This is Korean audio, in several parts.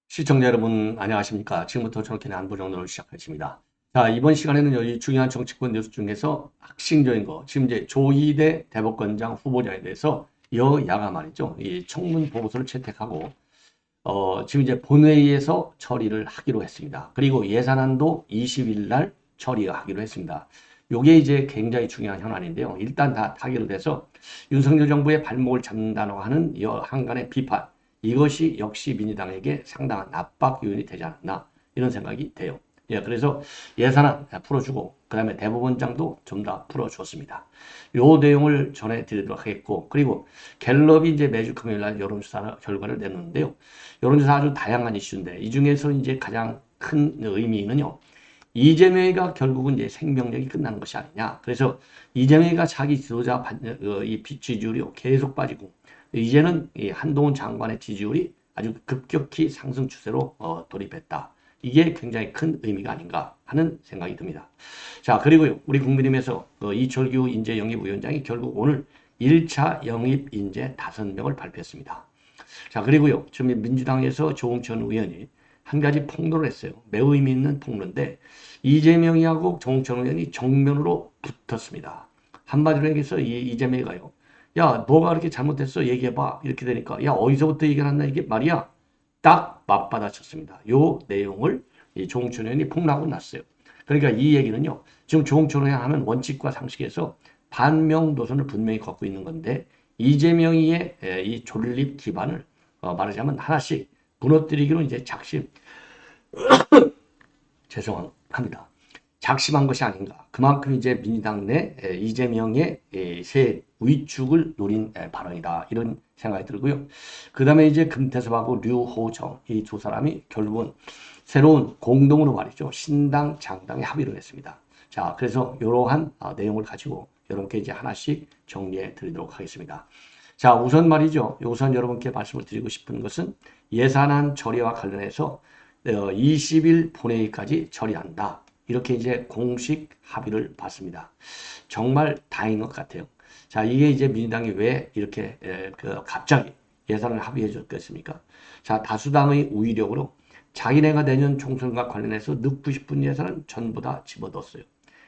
시청자 여러분 안녕하십니까. 지금부터 정확히 안보정론을 시작하겠습니다. 자, 이번 시간에는 이 중요한 정치권 뉴스 중에서 핵심적인 거, 지금 이제 조희대 대법관장 후보자에 대해서 여야가 말이죠, 이 청문 보고서를 채택하고 지금 이제 본회의에서 처리를 하기로 했습니다. 그리고 예산안도 20일 날 처리하기로 했습니다. 요게 이제 굉장히 중요한 현안인데요. 일단 다 타결이 돼서 윤석열 정부의 발목을 잡는다고 하는 이 한간의 비판, 이것이 역시 민주당에게 상당한 압박 요인이 되지 않았나 이런 생각이 돼요. 예, 그래서 예산안 풀어주고 그다음에 대법원장도 좀 더 풀어줬습니다. 요 내용을 전해드리도록 하겠고, 그리고 갤럽이 이제 매주 금요일날 여론조사 결과를 내놓는데요. 여론조사 아주 다양한 이슈인데 이 중에서 이제 가장 큰 의미는요. 이재명이가 결국은 이제 생명력이 끝나는 것이 아니냐. 그래서 이재명이가 자기 지도자 이 지지율이 계속 빠지고 이제는 이 한동훈 장관의 지지율이 아주 급격히 상승 추세로 돌입했다. 이게 굉장히 큰 의미가 아닌가 하는 생각이 듭니다. 자, 그리고요, 우리 국민의힘에서 이철규 인재영입위원장이 결국 오늘 1차 영입 인재 5명을 발표했습니다. 자, 그리고요, 지금 민주당에서 조홍천 의원이 한 가지 폭로를 했어요. 매우 의미 있는 폭로인데 이재명이하고 조홍천 의원이 정면으로 붙었습니다. 한마디로 얘기해서 이재명이가요, 야, 너가 그렇게 잘못했어 얘기해봐 이렇게 되니까, 야, 어디서부터 얘기를 했나 이게 말이야, 딱 맞받아쳤습니다. 요 내용을 이 조홍천 의원이 폭로하고 났어요. 그러니까 이 얘기는요, 지금 조홍천 의원 하면 원칙과 상식에서 반명 노선을 분명히 걷고 있는 건데 이재명이의 이 존립 기반을 말하자면 하나씩 무너뜨리기로 이제 죄송합니다. 작심한 것이 아닌가. 그만큼 이제 민주당 내 이재명의 새 위축을 노린 발언이다. 이런 생각이 들고요. 그 다음에 이제 금태섭하고 류호정 이 두 사람이 결국은 새로운 공동으로 말이죠. 신당 장당에 합의를 했습니다. 자, 그래서 이러한 내용을 가지고 여러분께 이제 하나씩 정리해 드리도록 하겠습니다. 자, 우선 말이죠. 우선 여러분께 말씀을 드리고 싶은 것은 예산안 처리와 관련해서 20일 본회의까지 처리한다. 이렇게 이제 공식 합의를 받습니다. 정말 다행인 것 같아요. 자, 이게 이제 민주당이 왜 이렇게 갑자기 예산을 합의해 줬겠습니까? 자, 다수당의 우위력으로 자기네가 내년 총선과 관련해서 넣고 싶은 예산은 전부 다 집어넣었어요.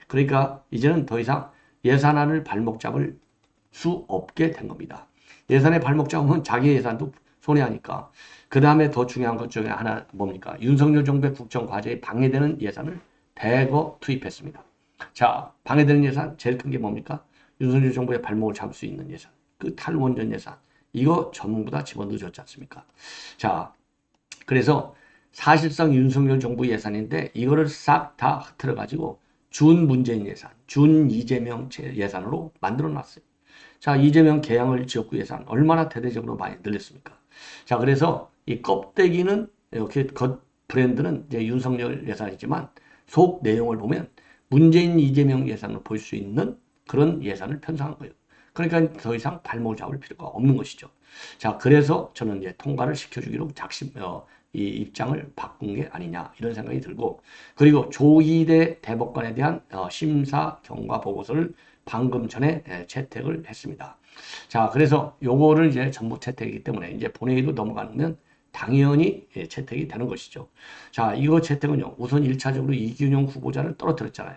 그러니까 이제는 더 이상 예산안을 발목 잡을 수 없게 된 겁니다. 예산에 발목 잡으면 자기 예산도 손해하니까. 그 다음에 더 중요한 것 중에 하나 뭡니까? 윤석열 정부의 국정 과제에 방해되는 예산을 대거 투입했습니다. 자, 방해되는 예산 제일 큰 게 뭡니까? 윤석열 정부의 발목을 잡을 수 있는 예산, 그 탈원전 예산, 이거 전부 다 집어넣으셨지 않습니까? 자, 그래서 사실상 윤석열 정부 예산인데 이거를 싹 다 흐트러가지고 준 문재인 예산, 준 이재명 예산으로 만들어놨어요. 자, 이재명 계양을 지역구 예산 얼마나 대대적으로 많이 늘렸습니까? 자, 그래서 이 껍데기는 이렇게 겉 브랜드는 이제 윤석열 예산이지만 속 내용을 보면 문재인 이재명 예산을 볼 수 있는 그런 예산을 편성한 거예요. 그러니까 더 이상 발목을 잡을 필요가 없는 것이죠. 자, 그래서 저는 이제 통과를 시켜주기로 이 입장을 바꾼 게 아니냐 이런 생각이 들고, 그리고 조희대 대법관에 대한 심사 경과 보고서를 방금 전에 채택을 했습니다. 자, 그래서 요거를 이제 전부 채택이기 때문에 이제 본회의로 넘어가면 당연히 채택이 되는 것이죠. 자, 이거 채택은요, 우선 1차적으로 이균용 후보자를 떨어뜨렸잖아요.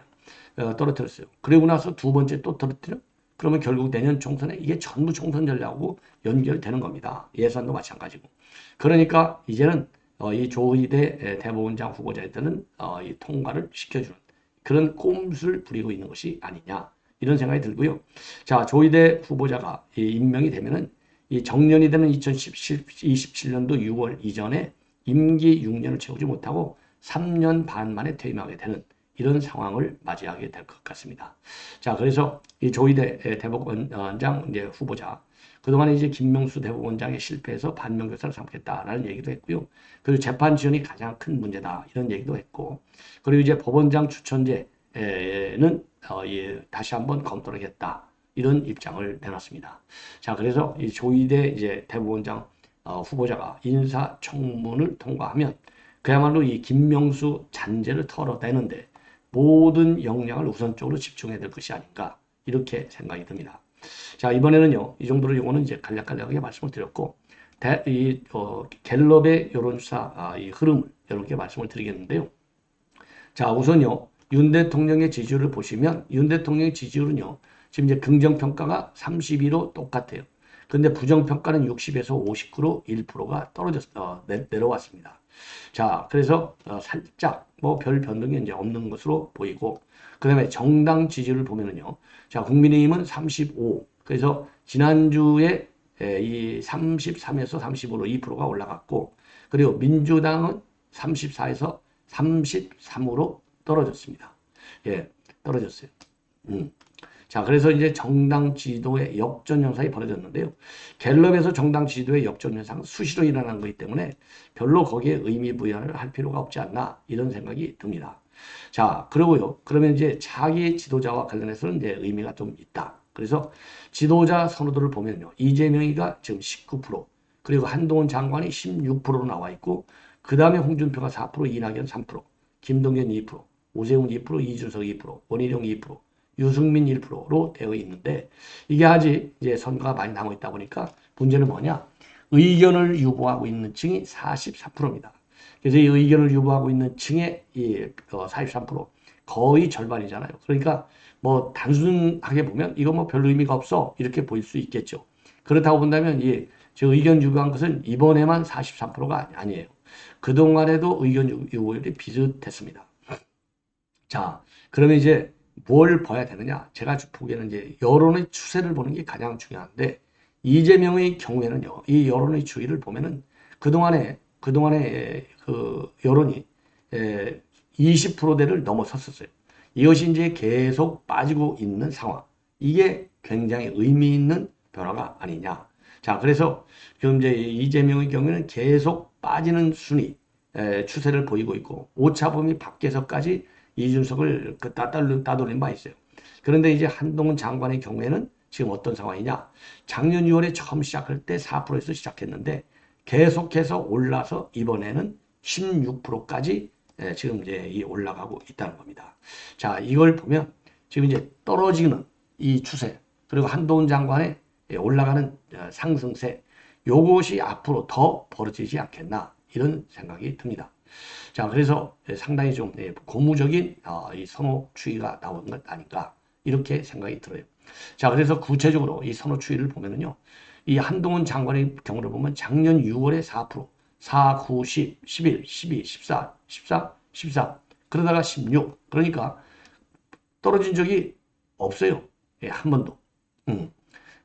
떨어뜨렸어요. 그리고 나서 두 번째 또 떨어뜨려? 그러면 결국 내년 총선에 이게 전부 총선 전략하고 연결되는 겁니다. 예산도 마찬가지고. 그러니까 이제는 이 조희대 대법원장 후보자들은 이 통과를 시켜주는 그런 꼼수를 부리고 있는 것이 아니냐 이런 생각이 들고요. 자, 조희대 후보자가 임명이 되면은 이 정년이 되는 2027년도 6월 이전에 임기 6년을 채우지 못하고 3년 반 만에 퇴임하게 되는 이런 상황을 맞이하게 될 것 같습니다. 자, 그래서 이 조희대 대법원장 이제 후보자, 그동안에 이제 김명수 대법원장이 실패해서 반면교사를 삼겠다라는 얘기도 했고요. 그리고 재판 지연이 가장 큰 문제다 이런 얘기도 했고, 그리고 이제 법원장 추천제는 다시 한번 검토를 하겠다 이런 입장을 내놨습니다. 자, 그래서 이 조희대 이제 대법원장 후보자가 인사청문을 통과하면 그야말로 이 김명수 잔재를 털어내는데 모든 역량을 우선적으로 집중해야 될 것이 아닌가 이렇게 생각이 듭니다. 자, 이번에는요, 이 정도로 요거는 이제 간략하게 말씀을 드렸고, 갤럽의 여론조사 이 흐름을 여러분께 말씀을 드리겠는데요. 자, 우선요, 윤 대통령의 지지율을 보시면, 윤 대통령의 지지율은요, 지금 이제 긍정평가가 32로 똑같아요. 근데 부정평가는 60에서 59로 1%가 내려왔습니다. 자, 그래서 살짝 뭐 별 변동이 이제 없는 것으로 보이고, 그 다음에 정당 지지를 보면은요, 자, 국민의힘은 35. 그래서 지난주에 이 33에서 35로 2%가 올라갔고, 그리고 민주당은 34에서 33으로 떨어졌습니다. 예, 떨어졌어요. 자, 그래서 이제 정당 지지도의 역전 현상이 벌어졌는데요. 갤럽에서 정당 지지도의 역전 현상은 수시로 일어나는 거기 때문에 별로 거기에 의미 부여를 할 필요가 없지 않나 이런 생각이 듭니다. 자, 그러고요. 그러면 이제 자기 지도자와 관련해서는 이제 의미가 좀 있다. 그래서 지도자 선호도를 보면요. 이재명이가 지금 19%, 그리고 한동훈 장관이 16%로 나와 있고, 그 다음에 홍준표가 4%, 이낙연 3%, 김동연 2%, 오세훈 2%, 이준석 2%, 원희룡 2%, 유승민 1%로 되어 있는데, 이게 아직 이제 선거가 많이 남아 있다 보니까 문제는 뭐냐? 의견을 유보하고 있는 층이 44%입니다. 그래서 이 의견을 유보하고 있는 층의 이 43%, 거의 절반이잖아요. 그러니까 뭐 단순하게 보면 이거 뭐 별 의미가 없어 이렇게 보일 수 있겠죠. 그렇다고 본다면 저 의견 유보한 것은 이번에만 43%가 아니에요. 그동안에도 의견 유보율이 비슷했습니다. 자, 그러면 이제 뭘 봐야 되느냐? 제가 보기에는 이제 여론의 추세를 보는 게 가장 중요한데, 이재명의 경우에는요, 이 여론의 추이를 보면은 그동안에 그 여론이 20%대를 넘어섰었어요. 이것이 이제 계속 빠지고 있는 상황. 이게 굉장히 의미 있는 변화가 아니냐. 자, 그래서 지금 이제 이재명의 경우에는 계속 빠지는 추세를 보이고 있고, 오차범위 밖에서까지 이준석을 따돌린 바 있어요. 그런데 이제 한동훈 장관의 경우에는 지금 어떤 상황이냐? 작년 6월에 처음 시작할 때 4%에서 시작했는데 계속해서 올라서 이번에는 16%까지 지금 이제 올라가고 있다는 겁니다. 자, 이걸 보면 지금 이제 떨어지는 이 추세, 그리고 한동훈 장관의 올라가는 상승세, 요것이 앞으로 더 벌어지지 않겠나 이런 생각이 듭니다. 자, 그래서 상당히 좀 고무적인 이 선호 추이가 나오는 것 아닌가 이렇게 생각이 들어요. 자, 그래서 구체적으로 이 선호 추이를 보면은요, 이 한동훈 장관의 경우를 보면 작년 6월에 4%, 4, 9, 10, 11, 12, 14, 14, 14, 그러다가 16. 그러니까 떨어진 적이 없어요. 예, 한 번도.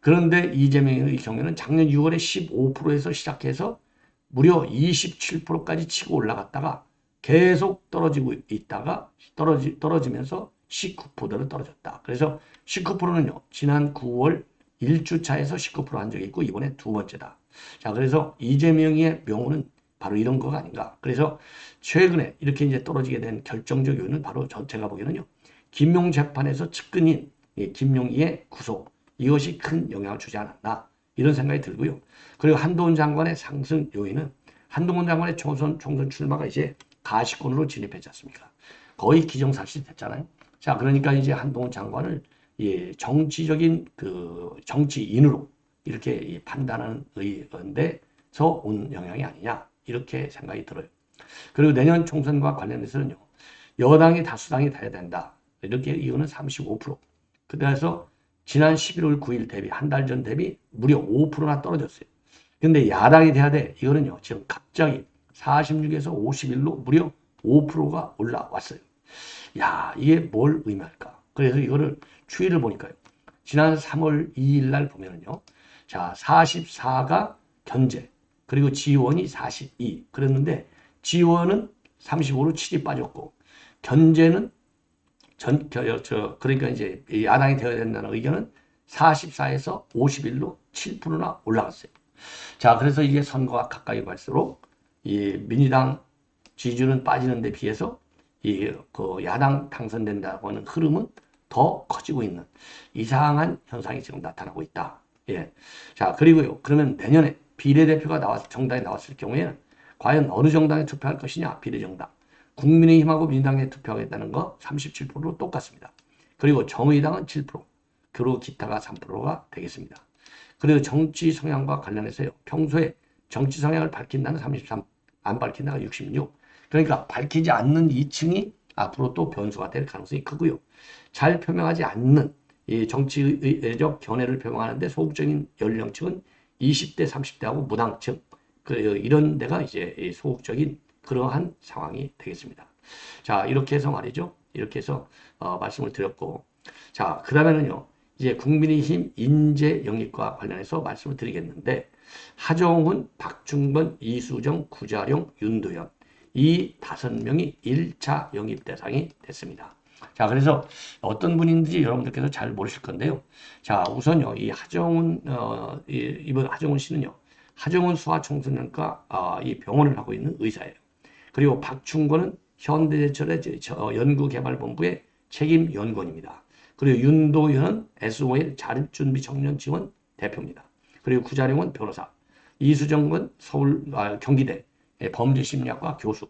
그런데 이재명의 경우에는 작년 6월에 15%에서 시작해서 무려 27%까지 치고 올라갔다가 계속 떨어지고 있다가 떨어지면서 19%로 떨어졌다. 그래서 19%는요, 지난 9월 1주차에서 19%한 적이 있고, 이번에 두 번째다. 자, 그래서 이재명의 명호는 바로 이런 거가 아닌가. 그래서 최근에 이렇게 이제 떨어지게 된 결정적 요인은 바로 제가 보기에는요, 김용 재판에서 측근인 김용희의 구속, 이것이 큰 영향을 주지 않았나. 이런 생각이 들고요. 그리고 한동훈 장관의 상승 요인은 한동훈 장관의 총선 출마가 이제 가시권으로 진입했지 않습니까? 거의 기정사실이 됐잖아요. 자, 그러니까 이제 한동훈 장관을 정치적인 그 정치인으로 이렇게 판단하는 의원대에서 온 영향이 아니냐 이렇게 생각이 들어요. 그리고 내년 총선과 관련해서는요, 여당이 다수당이 돼야 된다. 이렇게 이거는 35%. 그래서 지난 11월 9일 대비 한 달 전 대비 무려 5%나 떨어졌어요. 근데 야당이 돼야 돼. 이거는요, 지금 갑자기 46에서 51로 무려 5%가 올라왔어요. 야, 이게 뭘 의미할까? 그래서 이거를 추이를 보니까요. 지난 3월 2일 날 보면은요. 자, 44가 견제, 그리고 지원이 42. 그랬는데 지원은 35로 7이 빠졌고, 견제는 그러니까 이제 야당이 되어야 된다는 의견은 44에서 51로 7%나 올라갔어요. 자, 그래서 이게 선거가 가까이 갈수록 이 민주당 지지율은 빠지는 데 비해서 그 야당 당선된다고 하는 흐름은 더 커지고 있는 이상한 현상이 지금 나타나고 있다. 예. 자, 그리고요. 그러면 내년에 비례대표가 정당에 나왔을 경우에는 과연 어느 정당에 투표할 것이냐? 비례정당. 국민의힘하고 민주당에 투표하겠다는 거 37%로 똑같습니다. 그리고 정의당은 7%, 그리고 기타가 3%가 되겠습니다. 그리고 정치 성향과 관련해서요. 평소에 정치 성향을 밝힌다는 33, 안 밝힌다가 66. 그러니까 밝히지 않는 2층이 앞으로 또 변수가 될 가능성이 크고요. 잘 표명하지 않는 이 정치적 견해를 표명하는데 소극적인 연령층은 20대, 30대하고 무당층, 이런 데가 이제 소극적인 그러한 상황이 되겠습니다. 자, 이렇게 해서 말이죠. 이렇게 해서 말씀을 드렸고, 자, 그 다음에는요. 이제 국민의힘 인재 영입과 관련해서 말씀을 드리겠는데, 하정훈, 박충건, 이수정, 구자룡, 윤도현 이 5명이 1차 영입 대상이 됐습니다. 자, 그래서 어떤 분인지 여러분들께서 잘 모르실 건데요. 자, 우선요, 이 하정훈, 이번 하정훈 씨는요, 하정훈 소아청소년과 이 병원을 하고 있는 의사예요. 그리고 박충건은 현대제철의 연구개발본부의 책임 연구원입니다. 그리고 윤도현은 SOL 자립준비청년지원 대표입니다. 그리고 구자룡은 변호사, 이수정은 경기대 범죄심리학과 교수.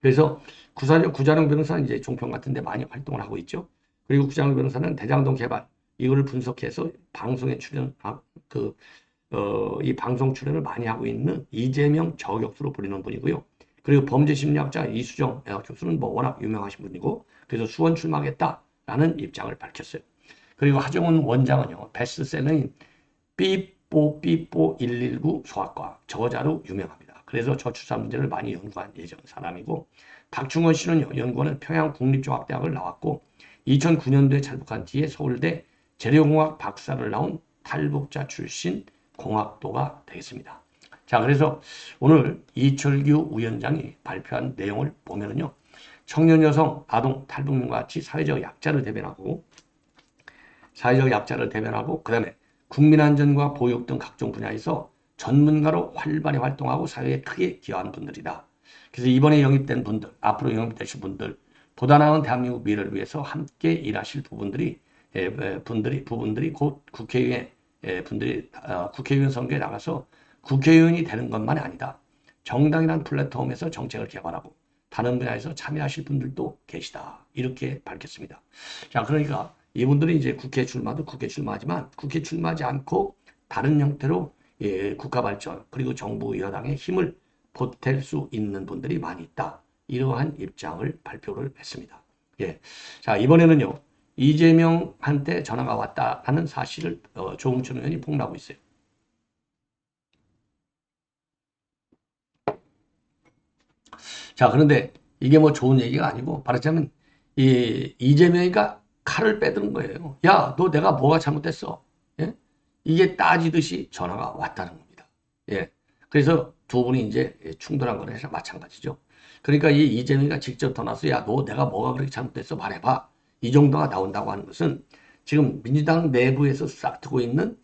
그래서 구자룡 변호사는 이제 종편 같은 데 많이 활동을 하고 있죠. 그리고 구자룡 변호사는 대장동 개발, 이거를 분석해서 방송에 이 방송 출연을 많이 하고 있는 이재명 저격수로 불리는 분이고요. 그리고 범죄심리학자 이수정 교수는 뭐 워낙 유명하신 분이고, 그래서 수원 출마하겠다라는 입장을 밝혔어요. 그리고 하정훈 원장은요, 베스트셀러인 삐뽀 119 소아과 저자로 유명합니다. 그래서 저출산 문제를 많이 연구한 예전 사람이고, 박충원 씨는요, 연구원은 평양국립종합대학을 나왔고 2009년도에 탈북한 뒤에 서울대 재료공학 박사를 나온 탈북자 출신 공학도가 되겠습니다. 자, 그래서 오늘 이철규 위원장이 발표한 내용을 보면은요, 청년 여성, 아동, 탈북민과 같이 사회적 약자를 대변하고, 그 다음에 국민안전과 보육 등 각종 분야에서 전문가로 활발히 활동하고 사회에 크게 기여한 분들이다. 그래서 이번에 영입된 분들, 앞으로 영입되실 분들, 보다 나은 대한민국 미래를 위해서 함께 일하실 부분들이 곧 국회의원 선거에 나가서 국회의원이 되는 것만이 아니다. 정당이란 플랫폼에서 정책을 개발하고 다른 분야에서 참여하실 분들도 계시다. 이렇게 밝혔습니다. 자, 그러니까 이분들이 이제 국회 출마하지만 국회 출마하지 않고 다른 형태로 국가 발전 그리고 정부 여당의 힘을 보탤 수 있는 분들이 많이 있다. 이러한 입장을 발표를 했습니다. 예. 자, 이번에는요, 이재명한테 전화가 왔다라는 사실을 조홍천 의원이 폭로하고 있어요. 자, 그런데 이게 뭐 좋은 얘기가 아니고, 말하자면 이재명이가 칼을 빼드는 거예요. 야, 너 내가 뭐가 잘못됐어? 예? 이게 따지듯이 전화가 왔다는 겁니다. 예. 그래서 두 분이 이제 충돌한 거는 마찬가지죠. 그러니까 이 이재명이가 직접 전화서 야, 너 내가 뭐가 그렇게 잘못됐어? 말해봐. 이 정도가 나온다고 하는 것은 지금 민주당 내부에서 싹트고 있는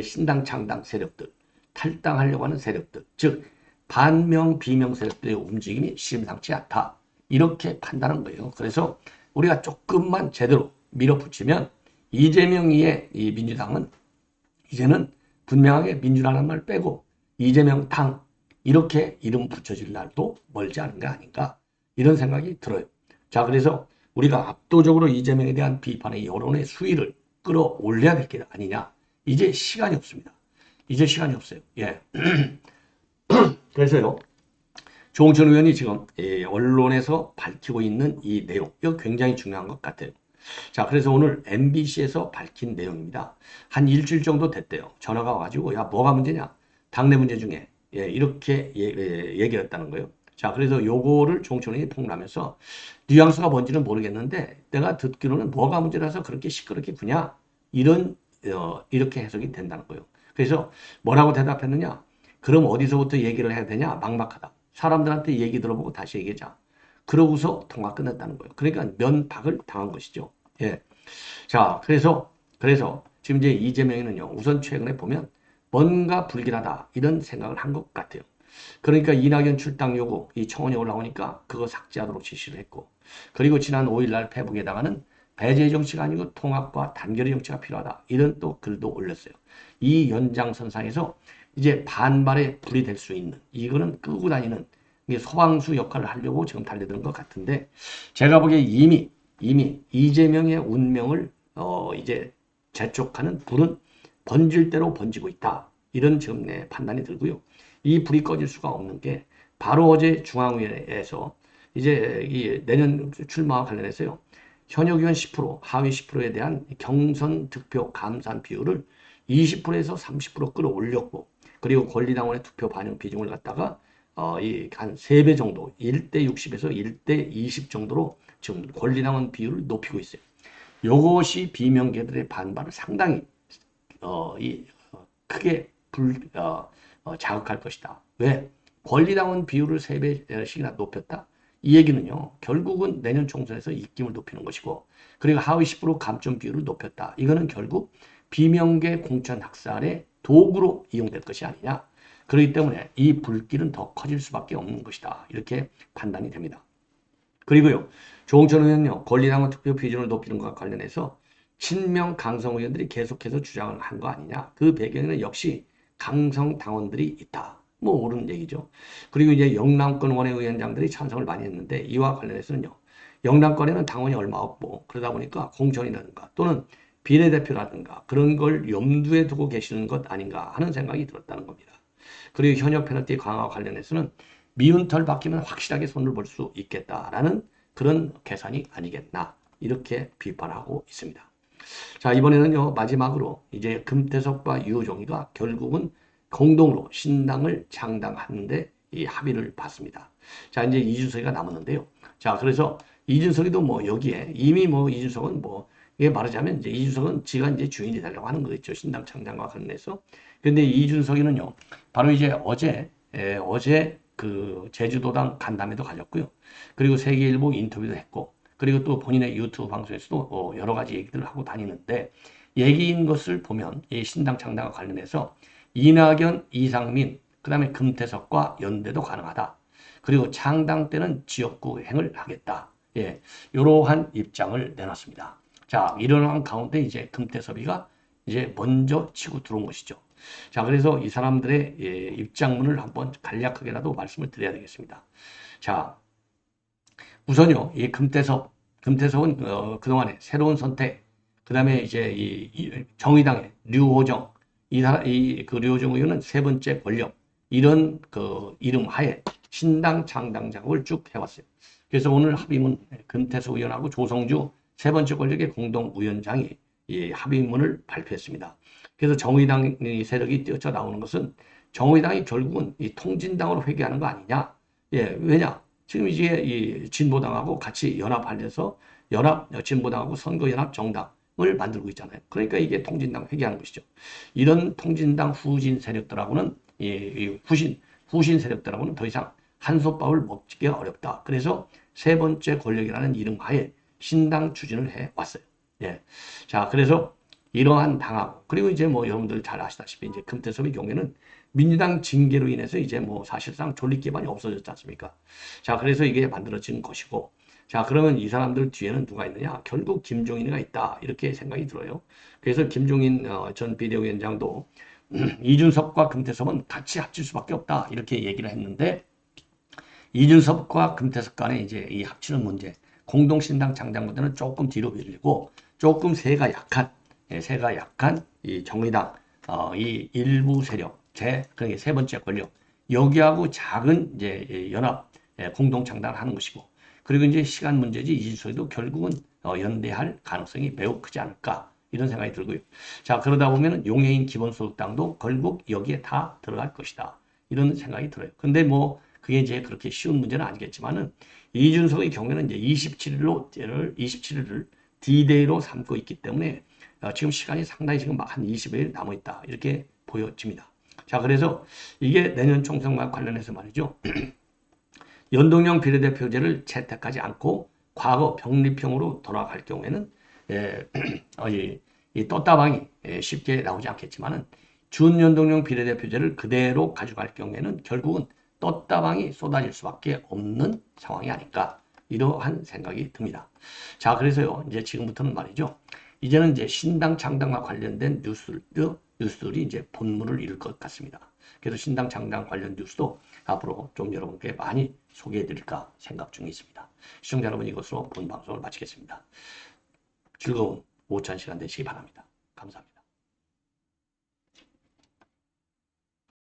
신당 창당 세력들, 탈당하려고 하는 세력들, 즉 반명 비명 세력들의 움직임이 심상치 않다. 이렇게 판단한 거예요. 그래서 우리가 조금만 제대로 밀어붙이면 이재명이의 이 민주당은 이제는 분명하게 민주라는 말 빼고 이재명 당 이렇게 이름 붙여질 날도 멀지 않은 게 아닌가 이런 생각이 들어요. 자, 그래서 우리가 압도적으로 이재명에 대한 비판의 여론의 수위를 끌어올려야 될 게 아니냐. 이제 시간이 없습니다. 이제 시간이 없어요. 예. 그래서요, 조홍천 의원이 지금 언론에서 밝히고 있는 이 내용, 이거 굉장히 중요한 것 같아요. 자, 그래서 오늘 MBC에서 밝힌 내용입니다. 한 일주일 정도 됐대요. 전화가 와가지고, 야, 뭐가 문제냐? 당내 문제 중에, 이렇게 얘기를 했다는 거예요. 자, 그래서 요거를 조홍천 의원이 폭로하면서, 뉘앙스가 뭔지는 모르겠는데, 내가 듣기로는 뭐가 문제라서 그렇게 시끄럽게 구냐? 이렇게 해석이 된다는 거예요. 그래서 뭐라고 대답했느냐? 그럼 어디서부터 얘기를 해야 되냐? 막막하다. 사람들한테 얘기 들어보고 다시 얘기하자. 그러고서 통화 끝냈다는 거예요. 그러니까 면박을 당한 것이죠. 예. 자, 그래서 지금 이제 이재명이는요, 우선 최근에 보면 뭔가 불길하다. 이런 생각을 한 것 같아요. 그러니까 이낙연 출당 요구, 이 청원이 올라오니까 그거 삭제하도록 지시를 했고, 그리고 지난 5일날 페북에다가는 배제 정치가 아니고 통합과 단결의 정치가 필요하다. 이런 또 글도 올렸어요. 이 연장선상에서 이제 반발의 불이 될 수 있는, 이거는 끄고 다니는 이게 소방수 역할을 하려고 지금 달려드는 것 같은데, 제가 보기에 이미 이재명의 운명을 이제 재촉하는 불은 번질 대로 번지고 있다. 이런 지금 내 판단이 들고요. 이 불이 꺼질 수가 없는 게 바로 어제 중앙위에서 이제 이 내년 출마와 관련해서요. 현역 의원 10%, 하위 10%에 대한 경선 득표 감산 비율을 20%에서 30% 끌어올렸고, 그리고 권리당원의 투표 반영 비중을 갖다가 한 3배 정도, 1대 60에서 1대 20 정도로 지금 권리당원 비율을 높이고 있어요. 요것이 비명계들의 반발을 상당히 크게 자극할 것이다. 왜? 권리당원 비율을 3배씩이나 높였다? 이 얘기는요, 결국은 내년 총선에서 입김을 높이는 것이고, 그리고 하위 10% 감점 비율을 높였다. 이거는 결국 비명계 공천 학살의 도구로 이용될 것이 아니냐. 그렇기 때문에 이 불길은 더 커질 수밖에 없는 것이다. 이렇게 판단이 됩니다. 그리고요, 조홍천 의원은요, 권리당원 투표 비중을 높이는 것과 관련해서 친명 강성 의원들이 계속해서 주장을 한 거 아니냐. 그 배경에는 역시 강성 당원들이 있다. 뭐 옳은 얘기죠. 그리고 이제 영남권 원외위원장들이 찬성을 많이 했는데 이와 관련해서는요, 영남권에는 당원이 얼마 없고 그러다 보니까 공천이라든가 또는 비례대표라든가 그런 걸 염두에 두고 계시는 것 아닌가 하는 생각이 들었다는 겁니다. 그리고 현역 페널티 강화 관련해서는 미운 털 박히면 확실하게 손을 볼 수 있겠다라는 그런 계산이 아니겠나 이렇게 비판하고 있습니다. 자, 이번에는요, 마지막으로 이제 금태섭과 유호정의가 결국은 공동으로 신당을 창당하는데 이 합의를 봤습니다. 자, 이제 이준석이가 남았는데요. 자, 그래서 이준석이도 뭐 여기에 이미 뭐 이준석은 뭐 이게 말하자면 이제 이준석은 지가 이제 주인이 되려고 하는 거겠죠. 신당 창당과 관련해서. 근데 이준석이는요, 바로 이제 어제 그 제주도당 간담회도 가졌고요. 그리고 세계일보 인터뷰도 했고, 그리고 또 본인의 유튜브 방송에서도 여러 가지 얘기들을 하고 다니는데, 얘기인 것을 보면 이 신당 창당과 관련해서 이낙연, 이상민, 그 다음에 금태섭과 연대도 가능하다. 그리고 창당 때는 지역구행을 하겠다. 예, 이러한 입장을 내놨습니다. 자, 이러한 가운데 이제 금태섭이가 이제 먼저 치고 들어온 것이죠. 자, 그래서 이 사람들의 입장문을 한번 간략하게라도 말씀을 드려야 되겠습니다. 자, 우선요, 이 금태섭은 그동안에 새로운 선택, 그 다음에 이제 이 정의당의 류호정, 그 류호정 의원은 세 번째 권력, 이런 그 이름 하에 신당 창당 작업을 쭉 해왔어요. 그래서 오늘 합의문 금태섭 의원하고 조성주 세 번째 권력의 공동위원장이 이 합의문을 발표했습니다. 그래서 정의당 세력이 뛰어나오는 것은 정의당이 결국은 이 통진당으로 회귀하는 거 아니냐? 예, 왜냐? 지금 이제 이 진보당하고 같이 연합하려서 진보당하고 선거연합 정당을 만들고 있잖아요. 그러니까 이게 통진당 회귀하는 것이죠. 이런 통진당 후진 세력들하고는 이 후신 세력들하고는 더 이상 한솥밥을 먹기가 어렵다. 그래서 세 번째 권력이라는 이름 하에 신당 추진을 해 왔어요. 예. 자, 그래서 이러한 당하고, 그리고 이제 뭐 여러분들 잘 아시다시피 이제 금태섭의 경우에는 민주당 징계로 인해서 이제 뭐 사실상 존립 기반이 없어졌지 않습니까? 자, 그래서 이게 만들어진 것이고, 자, 그러면 이 사람들 뒤에는 누가 있느냐? 결국 김종인이가 있다. 이렇게 생각이 들어요. 그래서 김종인 전 비대위원장도 이준석과 금태섭은 같이 합칠 수밖에 없다. 이렇게 얘기를 했는데, 이준석과 금태섭 간에 이제 이 합치는 문제, 공동신당 창당 문제는 조금 뒤로 밀리고, 조금 세가 약한 이 정의당, 이 일부 세력, 그러니까 세 번째 권력, 여기하고 작은 이제 연합, 공동 창당을 하는 것이고, 그리고 이제 시간 문제지 이준석도 결국은 연대할 가능성이 매우 크지 않을까, 이런 생각이 들고요. 자, 그러다 보면 용해인 기본소득당도 결국 여기에 다 들어갈 것이다. 이런 생각이 들어요. 근데 뭐, 그게 이제 그렇게 쉬운 문제는 아니겠지만은, 이준석의 경우에는 이제 27일을 D-Day로 삼고 있기 때문에 지금 시간이 상당히 지금 한 20일 남아있다. 이렇게 보여집니다. 자, 그래서 이게 내년 총선과 관련해서 말이죠. 연동형 비례대표제를 채택하지 않고 과거 병립형으로 돌아갈 경우에는 이 떴다방이 쉽게 나오지 않겠지만은 준연동형 비례대표제를 그대로 가져갈 경우에는 결국은 떴다방이 쏟아질 수밖에 없는 상황이 아닐까, 이러한 생각이 듭니다. 자, 그래서요, 이제 지금부터는 말이죠. 이제는 이제 신당 창당과 관련된 뉴스들이 이제 본문을 이룰 것 같습니다. 그래서 신당 창당 관련 뉴스도 앞으로 좀 여러분께 많이 소개해 드릴까 생각 중에 있습니다. 시청자 여러분, 이것으로 본 방송을 마치겠습니다. 즐거운 오찬 시간 되시기 바랍니다. 감사합니다.